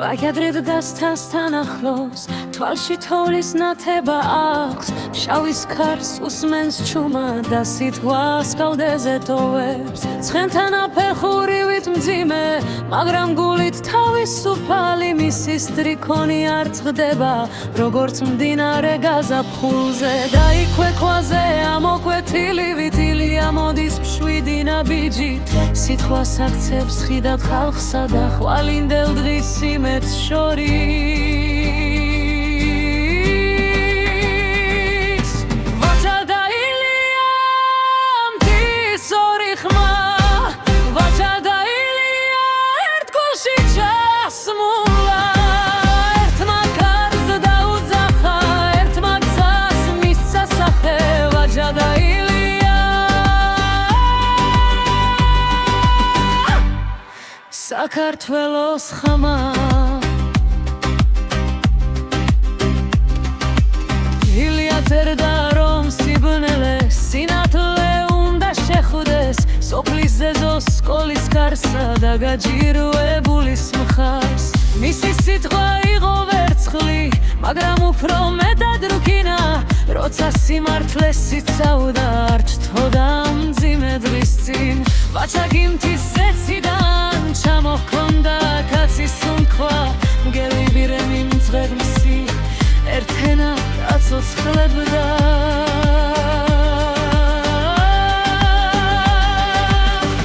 ვაიადრებ გასთან ახლოს თვალში თოვლის ნათება აქვს შავის ქარს უსმენს ჩუმა და სიტყვას კალდეზე ტოვებს ცხენთან აფეხურივით მძიმე მაგრამ გულით თავისუფალი მისი სტრიქონი არ წდება როგორც მდინარე გაზაფხულზე და იქვე ქვაზე ამოკვეთილი ვითილია მოდის მშვიდი ნაბიჯით სიტყვას აქცევს ხიდად ხალხსა და ხვალინდელ დღის სიმებს შორის ვაჭა დაილია მთის ორი ხმა ვაჭა დაილია ერთ გულში ჩასმულა ერთმა კარზე დაუძახა ერთმა გზას მისცა სახე ვაჭა დაილია საქართველოს ხმა წერდა რომ სიბნელე სინათლე უნდა შეხვდეს სოფლის ზეზოს სკოლის გარსა და გაჯირვებულის მხარს მისი სიტყვა იყო ვერცხლი მაგრამ უფრო მეტად რუქინა როცა სიმართლეს იცავდა არ ჩთოდა მძიმე დღის წინ ვაჭა გიმთის ზეციდან ჩამოჰქონდა კაცის სუნთქვა მგელი ბირემი მძღედ მისი ერთენა აცოცხლებდა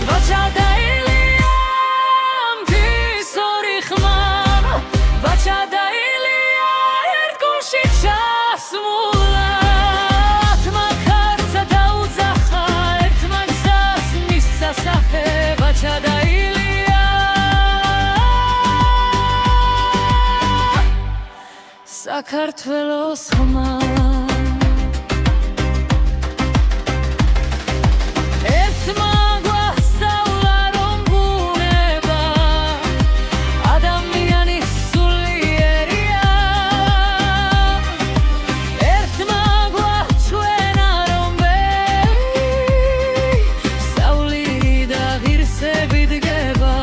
ვაჭა დაილია მთის ორი ხმა ვაჭა დაილია ერთ გულში ჩასმულა ერთმა კარზე დაუძახა ერთმა გზას მისცა სახე ვაჭა დაილია საქართველოს ხმა ერთმა გვასწავლა რომ ბუნება ადამიანის სულიერია ერთმა გვაჩვენა რომ ვერი სწავლი და ღირსები დგება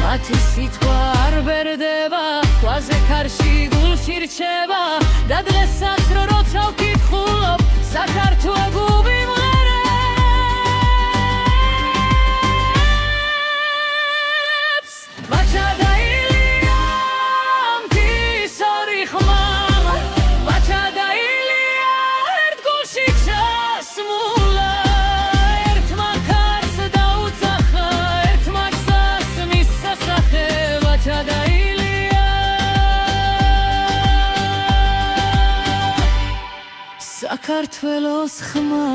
მათი სიტყვა არ ბერდება ქვაზე ქარში გულში რჩება და დღესაც როცა ვკითხულობ საქართველო გუბიმღერებს ვაჭა დაილია მთის ორი ხმა ვაჭა დაილია ერთ გულში ჩასმულა ერთმა კარზე დაუძახა ერთმა გზას მისცა სახე ვაჭა დაილია საქართველოს ხმა